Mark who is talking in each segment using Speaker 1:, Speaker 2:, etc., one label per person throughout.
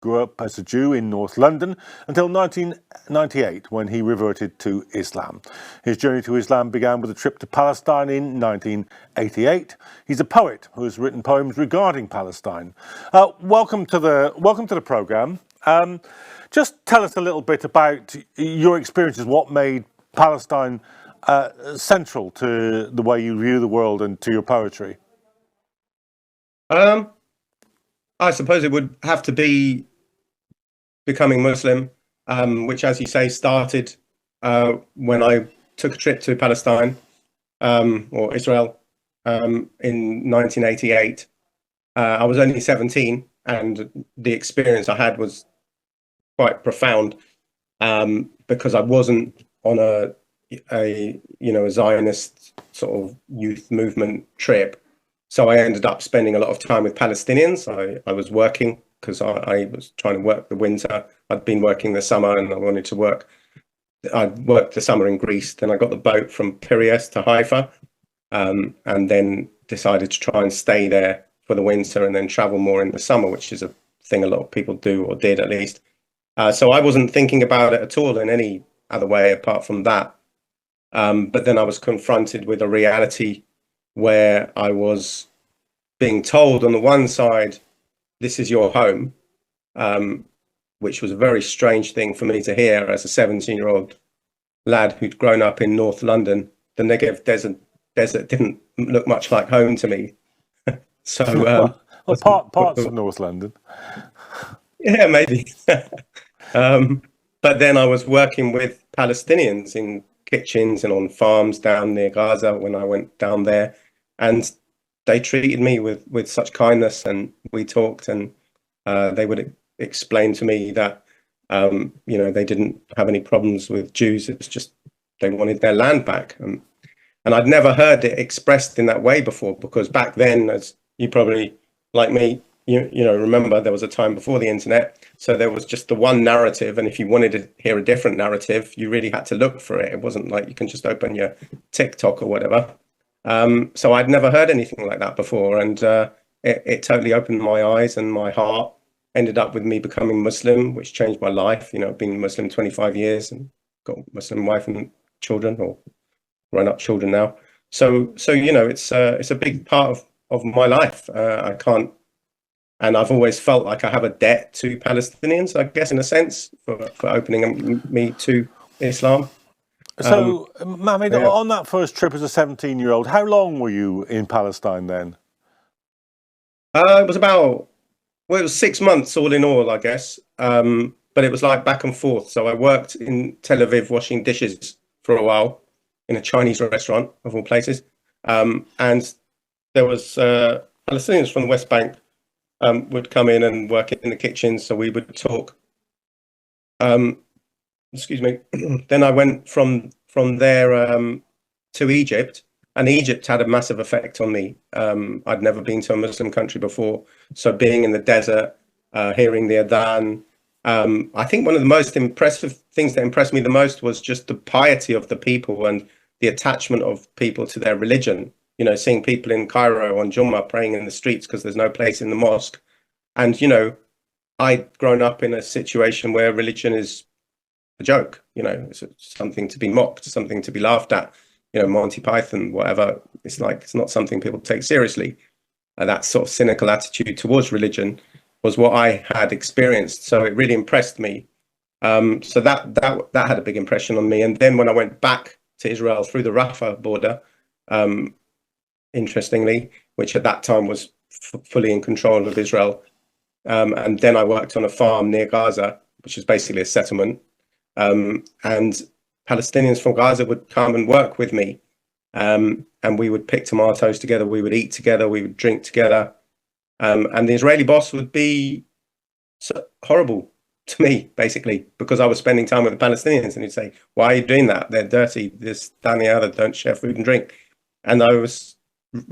Speaker 1: grew up as a Jew in North London until 1998 when he reverted to Islam. His journey to Islam began with a trip to Palestine in 1988. He's a poet who has written poems regarding Palestine. Welcome to the programme. Just tell us a little bit about your experiences, what made Palestine central to the way you view the world and to your poetry.
Speaker 2: I suppose it would have to be becoming Muslim, which, as you say, started when I took a trip to Palestine or Israel in 1988. I was only 17, and the experience I had was quite profound because I wasn't on a Zionist sort of youth movement trip. So I ended up spending a lot of time with Palestinians. I was working because I was trying to work the winter. I'd been working the summer and I wanted to work. I worked the summer in Greece. Then I got the boat from Piraeus to Haifa and then decided to try and stay there for the winter and then travel more in the summer, which is a thing a lot of people do, or did at least. So I wasn't thinking about it at all in any other way apart from that. But then I was confronted with a reality where I was being told on the one side, this is your home, which was a very strange thing for me to hear as a 17-year-old lad who'd grown up in North London. The Negev desert didn't look much like home to me. So
Speaker 1: parts of North London.
Speaker 2: Yeah, maybe. But then I was working with Palestinians in kitchens and on farms down near Gaza when I went down there. And they treated me with such kindness, and we talked, and they would explain to me that they didn't have any problems with Jews. It was just they wanted their land back, and I'd never heard it expressed in that way before, because back then, as you probably, like me, remember, there was a time before the internet, so there was just the one narrative, and if you wanted to hear a different narrative, you really had to look for it. It wasn't like you can just open your TikTok or whatever. So I'd never heard anything like that before, and it totally opened my eyes and my heart. Ended up with me becoming Muslim, which changed my life. I've been Muslim 25 years and got a Muslim wife and children, or grown-up children now. So it's a big part of my life. I can't, and I've always felt like I have a debt to Palestinians, I guess, in a sense, for opening me to Islam.
Speaker 1: So, Mohammed, on that first trip as a 17-year-old, how long were you in Palestine then?
Speaker 2: It was 6 months all in all, I guess. But it was like back and forth. So I worked in Tel Aviv washing dishes for a while in a Chinese restaurant, of all places. And there was Palestinians from the West Bank would come in and work in the kitchen. So we would talk. Excuse me. Then I went from there to Egypt, and Egypt had a massive effect on me. I'd never been to a Muslim country before, so being in the desert, hearing the adhan, I think one of the most impressive things that impressed me the most was just the piety of the people and the attachment of people to their religion. Seeing people in Cairo on Jummah praying in the streets because there's no place in the mosque. And I'd grown up in a situation where religion is a joke, it's something to be mocked, something to be laughed at, Monty Python, whatever. It's not something people take seriously. That sort of cynical attitude towards religion was what I had experienced. So it really impressed me. So that had a big impression on me. And then when I went back to Israel through the Rafah border, interestingly, which at that time was fully in control of Israel, and then I worked on a farm near Gaza, which is basically a settlement. And Palestinians from Gaza would come and work with me, and we would pick tomatoes together, we would eat together, we would drink together, and the Israeli boss would be horrible to me, basically, because I was spending time with the Palestinians, and he'd say, why are you doing that? They're dirty, this, that, and the other, don't share food and drink. And I was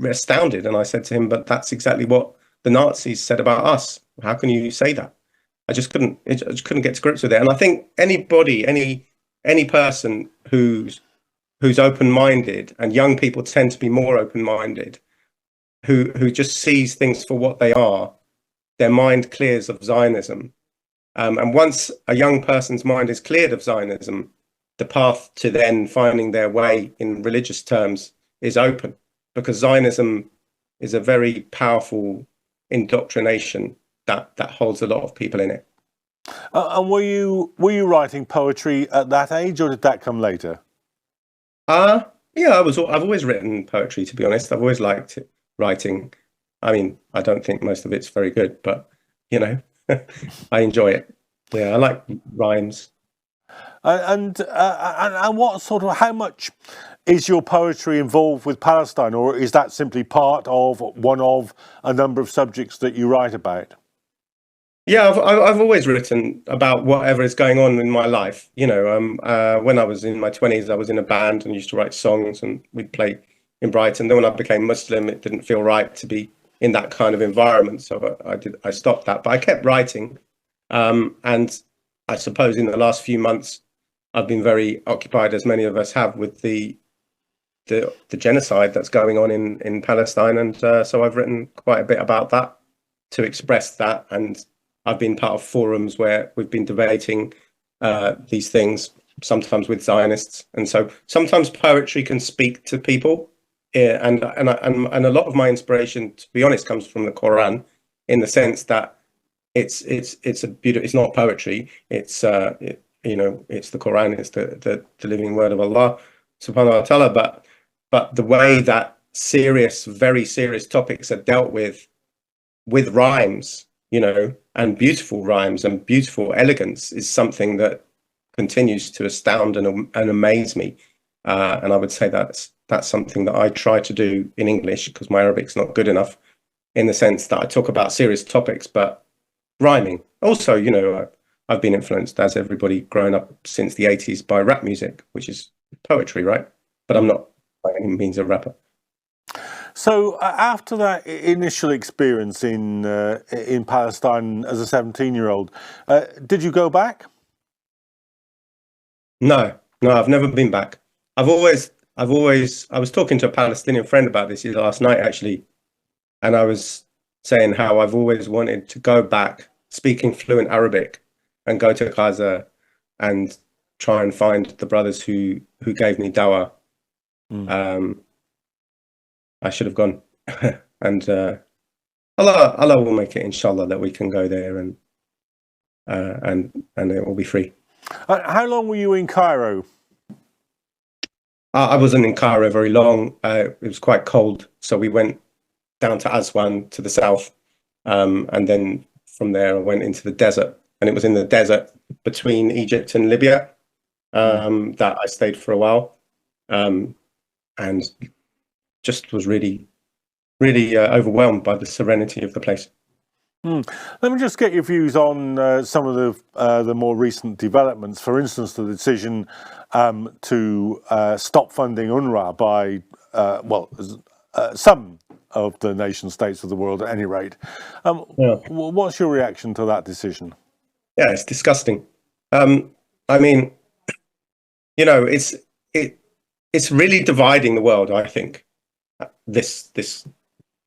Speaker 2: astounded, and I said to him, but that's exactly what the Nazis said about us. How can you say that? I just couldn't get to grips with it. And I think anybody, any person who's open-minded, and young people tend to be more open-minded, who just sees things for what they are, their mind clears of Zionism. And once a young person's mind is cleared of Zionism, the path to then finding their way in religious terms is open, because Zionism is a very powerful indoctrination that holds a lot of people in it.
Speaker 1: And were you writing poetry at that age, or did that come later?
Speaker 2: Yeah, I've always written poetry, to be honest. I've always liked writing. I mean, I don't think most of it's very good, but you know, I enjoy it. Yeah, I like rhymes.
Speaker 1: And what sort of, how much is your poetry involved with Palestine, or is that simply part of one of a number of subjects that you write about?
Speaker 2: Yeah, I've always written about whatever is going on in my life. You know, when I was in my 20s, I was in a band and used to write songs, and we'd play in Brighton. Then when I became Muslim, it didn't feel right to be in that kind of environment, so I stopped that. But I kept writing, and I suppose in the last few months, I've been very occupied, as many of us have, with the genocide that's going on in Palestine, and so I've written quite a bit about that to express that. And I've been part of forums where we've been debating these things, sometimes with Zionists, and so sometimes poetry can speak to people. Yeah, and a lot of my inspiration, to be honest, comes from the Quran, in the sense that it's a beautiful. It's not poetry. It's it's the Quran. It's the living word of Allah, subhanahu wa ta'ala. But the way that very serious topics are dealt with rhymes, you know, and beautiful rhymes and beautiful elegance, is something that continues to astound and amaze me. And I would say that's something that I try to do in English, because my Arabic's not good enough, in the sense that I talk about serious topics, but rhyming. Also, you know, I've been influenced, as everybody growing up since the 80s, by rap music, which is poetry, right? But I'm not by any means a rapper.
Speaker 1: So after that initial experience in Palestine as a 17-year-old, did you go back?
Speaker 2: No, I've never been back. I was talking to a Palestinian friend about this last night, actually, and I was saying how I've always wanted to go back speaking fluent Arabic and go to Gaza and try and find the brothers who gave me dawah. I should have gone, and Allah will make it, inshallah, that we can go there and it will be free.
Speaker 1: How long were you in Cairo?
Speaker 2: I wasn't in Cairo very long. It was quite cold, so we went down to Aswan to the south, and then from there I went into the desert, and it was in the desert between Egypt and Libya that I stayed for a while, and just was really overwhelmed by the serenity of the place.
Speaker 1: Let me just get your views on some of the more recent developments. For instance, the decision to stop funding UNRWA by some of the nation states of the world, at any rate. What's your reaction to that decision?
Speaker 2: Yeah, it's disgusting. I mean, you know, it's really dividing the world, I think, this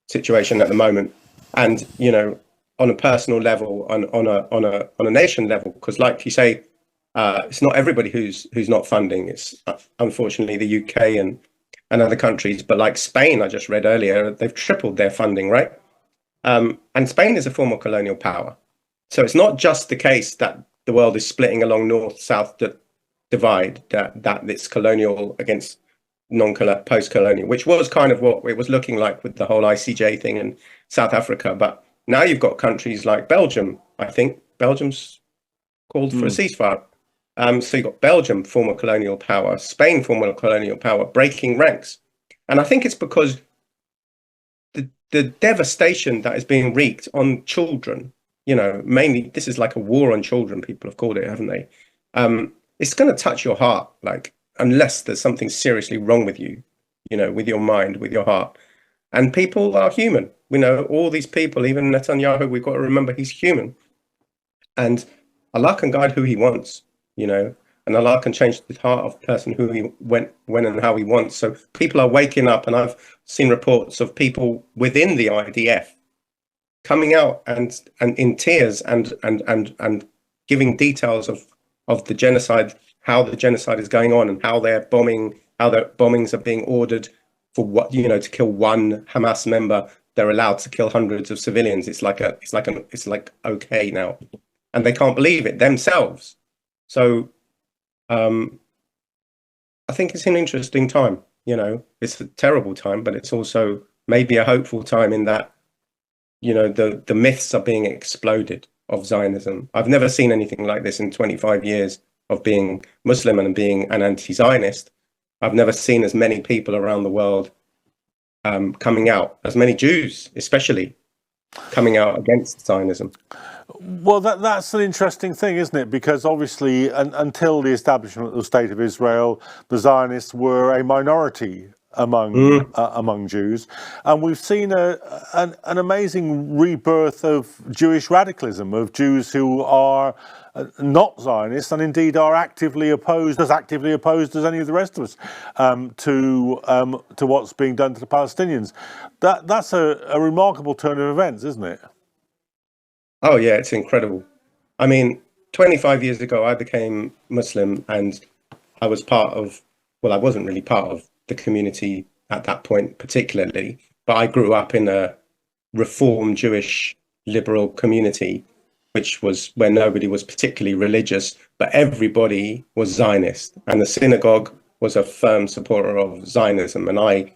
Speaker 2: situation at the moment, and you know, on a personal level, on a nation level, because like you say, it's not everybody who's not funding. It's unfortunately the UK and other countries, but like Spain, I just read earlier, they've tripled their funding, right? And Spain is a former colonial power, so it's not just the case that the world is splitting along north-south divide, that it's colonial against post-colonial, which was kind of what it was looking like with the whole ICJ thing in South Africa. But now you've got countries like Belgium. I think Belgium's called for a ceasefire. So you've got Belgium, former colonial power, Spain, former colonial power, breaking ranks. And I think it's because the devastation that is being wreaked on children, you know, mainly this is like a war on children, people have called it, haven't they? It's going to touch your heart, like, unless there's something seriously wrong with you, you know, with your mind, with your heart. And people are human. We know all these people, even Netanyahu, we've got to remember he's human. And Allah can guide who he wants, you know, and Allah can change the heart of the person who he when and how he wants. So people are waking up, and I've seen reports of people within the IDF coming out and in tears and giving details of the genocide, how the genocide is going on, and how the bombings are being ordered for what, to kill one Hamas member. They're allowed to kill hundreds of civilians. It's like okay now, and they can't believe it themselves. So I think it's an interesting time. It's a terrible time, but it's also maybe a hopeful time in that, the myths are being exploded of Zionism. I've never seen anything like this in 25 years of being Muslim and being an anti-Zionist. I've never seen as many people around the world coming out, as many Jews especially, coming out against Zionism.
Speaker 1: Well, that's an interesting thing, isn't it? Because obviously, until the establishment of the State of Israel, the Zionists were a minority among Jews, and we've seen an amazing rebirth of Jewish radicalism, of Jews who are not Zionists and indeed are as actively opposed as any of the rest of us to what's being done to the Palestinians. That's a remarkable turn of events, isn't it?
Speaker 2: Oh yeah, it's incredible. I mean, 25 years ago, I became Muslim, and I was I wasn't really part of the community at that point particularly, but I grew up in a Reform Jewish liberal community, which was where nobody was particularly religious, but everybody was Zionist, and the synagogue was a firm supporter of Zionism, and I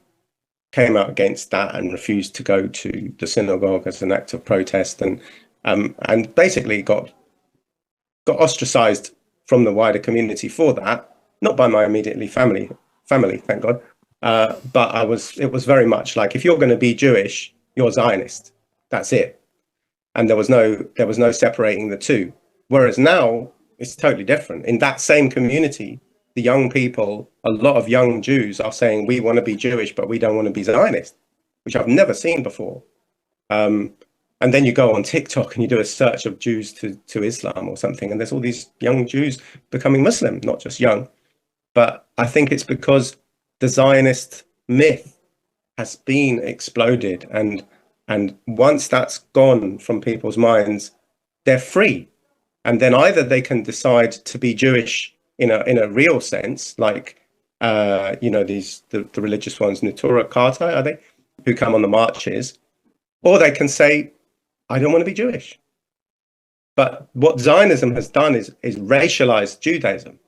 Speaker 2: came out against that and refused to go to the synagogue as an act of protest, and basically got ostracized from the wider community for that, not by my immediately family, thank God. But it was very much like, if you're going to be Jewish, you're Zionist. That's it. And there was no separating the two. Whereas now it's totally different. In that same community, the young people, a lot of young Jews are saying, we want to be Jewish, but we don't want to be Zionist, which I've never seen before. And then you go on TikTok and you do a search of Jews to Islam or something, and there's all these young Jews becoming Muslim, not just young. But I think it's because the Zionist myth has been exploded, and once that's gone from people's minds, they're free. And then either they can decide to be Jewish in a real sense, like the religious ones, Neturei Karta, are they, who come on the marches, or they can say, I don't want to be Jewish. But what Zionism has done is racialized Judaism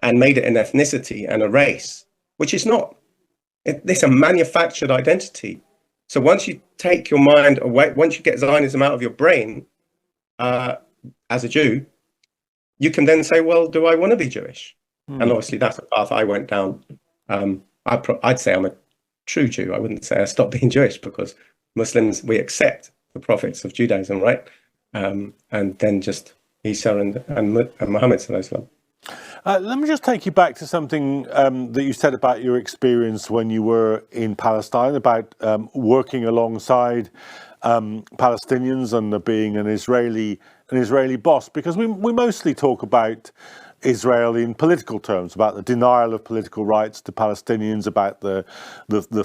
Speaker 2: and made it an ethnicity and a race, which is not. It's a manufactured identity. So once you take your mind away, once you get Zionism out of your brain, as a Jew, you can then say, well, do I want to be Jewish? And obviously that's the path I went down. I'd say I'm a true Jew. I wouldn't say I stopped being Jewish, because Muslims, we accept the prophets of Judaism, right? And then just Isa and Muhammad sallallahu.
Speaker 1: Let me just take you back to something that you said about your experience when you were in Palestine, about working alongside Palestinians and being an Israeli boss, because we mostly talk about Israel in political terms, about the denial of political rights to Palestinians, about the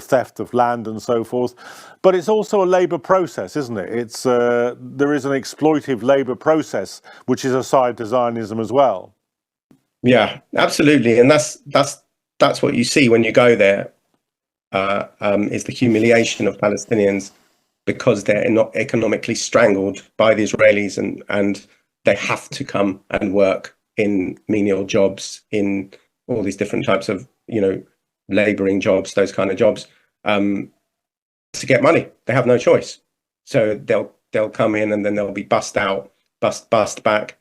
Speaker 1: theft of land and so forth. But it's also a labour process, isn't it? It's there is an exploitive labour process which is a side to Zionism as well.
Speaker 2: Yeah, absolutely, and that's what you see when you go there. Is the humiliation of Palestinians, because they're not economically strangled by the Israelis, and they have to come and work in menial jobs, in all these different types of, labouring jobs, those kind of jobs, to get money. They have no choice. So they'll come in and then they'll be bussed out, bussed back.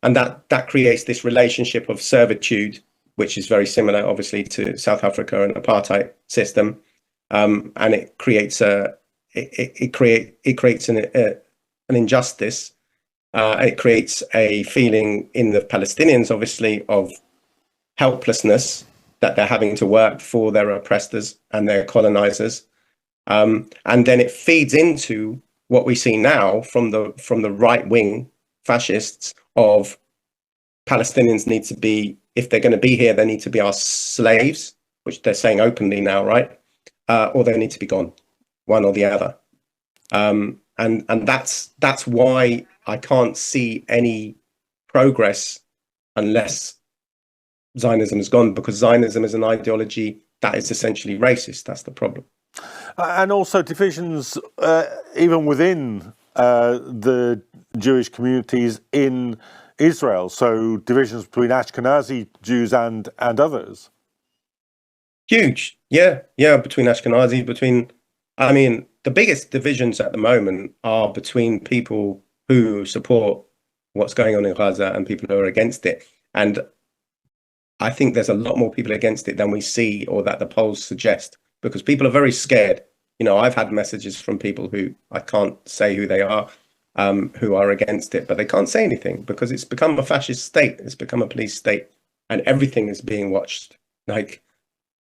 Speaker 2: And that creates this relationship of servitude, which is very similar, obviously, to South Africa and apartheid system. And it creates an injustice. It creates a feeling in the Palestinians, obviously, of helplessness, that they're having to work for their oppressors and their colonizers. And then it feeds into what we see now from the right-wing fascists of Palestinians need to be, if they're going to be here, they need to be our slaves, which they're saying openly now, right? Or they need to be gone, one or the other. And that's why I can't see any progress unless Zionism is gone, because Zionism is an ideology that is essentially racist. That's the problem.
Speaker 1: And also divisions even within the Jewish communities in Israel. So divisions between Ashkenazi Jews and others.
Speaker 2: Huge. Yeah. Between Ashkenazi, I mean, the biggest divisions at the moment are between people who support what's going on in Gaza and people who are against it. And I think there's a lot more people against it than we see, or that the polls suggest, because people are very scared. You know, I've had messages from people who, I can't say who they are, who are against it, but they can't say anything because it's become a fascist state. It's become a police state, and everything is being watched. Like,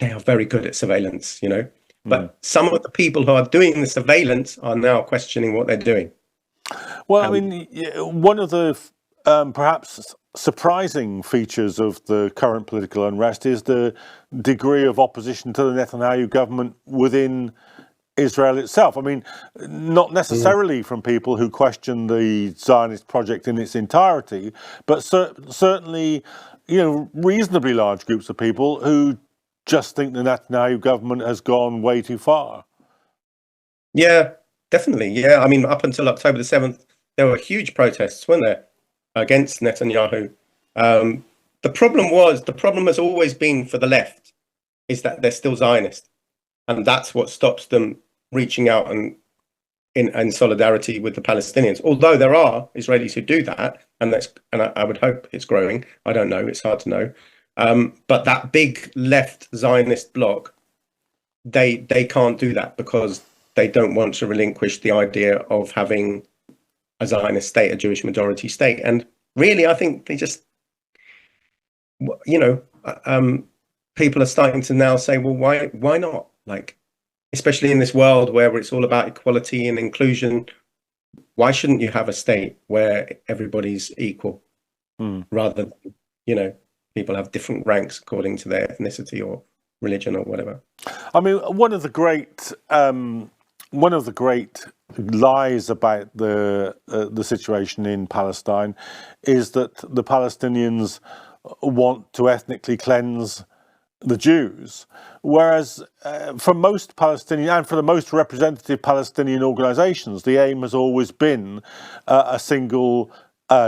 Speaker 2: they are very good at surveillance, you know. But some of the people who are doing the surveillance are now questioning what they're doing.
Speaker 1: Well, I mean, one of the perhaps surprising features of the current political unrest is the degree of opposition to the Netanyahu government within Israel itself. I mean, not necessarily from people who question the Zionist project in its entirety, but certainly, you know, reasonably large groups of people who just think the Netanyahu government has gone way too far.
Speaker 2: Yeah, definitely. Yeah, I mean, up until October the 7th, there were huge protests, weren't there, against Netanyahu. The problem has always been for the left, is that they're still Zionist. And that's what stops them reaching out and in solidarity with the Palestinians. Although there are Israelis who do that, and I would hope it's growing. I don't know, it's hard to know. But that big left Zionist bloc, they can't do that because they don't want to relinquish the idea of having a Zionist state, a Jewish majority state. And really, I think they just, you know, people are starting to now say, well, why not? Like, especially in this world where it's all about equality and inclusion, why shouldn't you have a state where everybody's equal, rather than, you know, people have different ranks according to their ethnicity or religion or whatever?
Speaker 1: I mean, one of the great lies about the situation in Palestine is that the Palestinians want to ethnically cleanse the Jews, whereas for most Palestinian and for the most representative Palestinian organizations, the aim has always been a single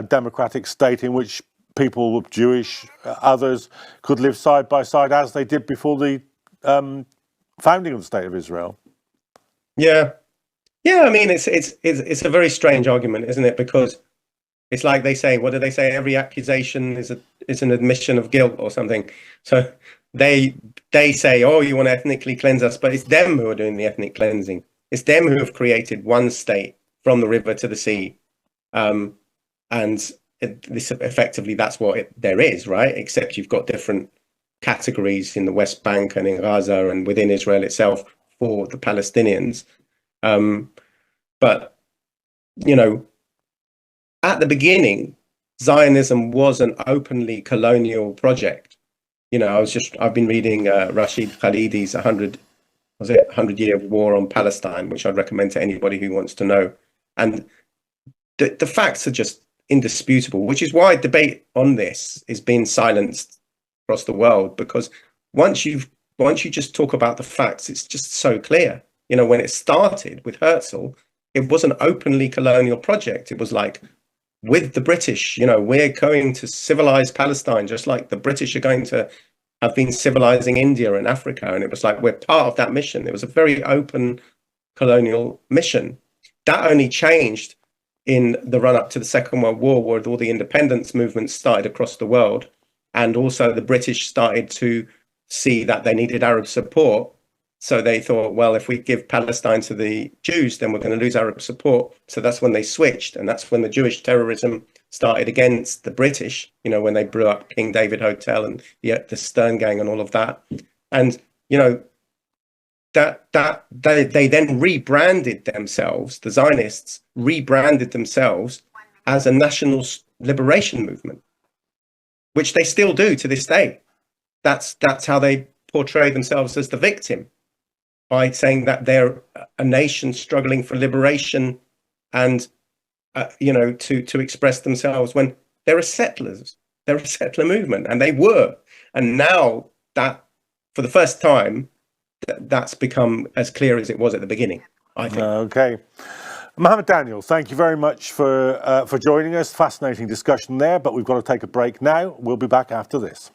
Speaker 1: democratic state in which people, Jewish, others, could live side by side as they did before the founding of the State of Israel.
Speaker 2: Yeah. I mean, it's a very strange argument, isn't it? Because it's like they say, what do they say? Every accusation is an admission of guilt or something. So they say, oh, you want to ethnically cleanse us, but it's them who are doing the ethnic cleansing. It's them who have created one state from the river to the sea, and this effectively, that's what there is, right? Except you've got different categories in the West Bank and in Gaza and within Israel itself for the Palestinians. But, you know, at the beginning, Zionism was an openly colonial project. You know, I've been reading Rashid Khalidi's 100-Year War on Palestine, which I'd recommend to anybody who wants to know. And the facts are just indisputable, which is why debate on this is being silenced across the world, because once you just talk about the facts, it's just so clear. You know, when it started with Herzl, it was an openly colonial project. It was like, with the British, you know, we're going to civilize Palestine, just like the British are going to have been civilizing India and Africa. And it was like, we're part of that mission. It was a very open colonial mission. That only changed in the run-up to the Second World War, where all the independence movements started across the world. And also the British started to see that they needed Arab support. So they thought, well, if we give Palestine to the Jews, then we're going to lose Arab support. So that's when they switched. And that's when the Jewish terrorism started against the British, you know, when they blew up King David Hotel and the Stern Gang and all of that. And, you know, that they then rebranded themselves, the Zionists rebranded themselves as a national liberation movement, which they still do to this day. That's how they portray themselves as the victim, by saying that they're a nation struggling for liberation and to express themselves when they're settlers. They're a settler movement, and they were. And now that, for the first time, that's become as clear as it was at the beginning, I think.
Speaker 1: Okay. Mohammed Daniel, thank you very much for joining us. Fascinating discussion there, but we've got to take a break now. We'll be back after this.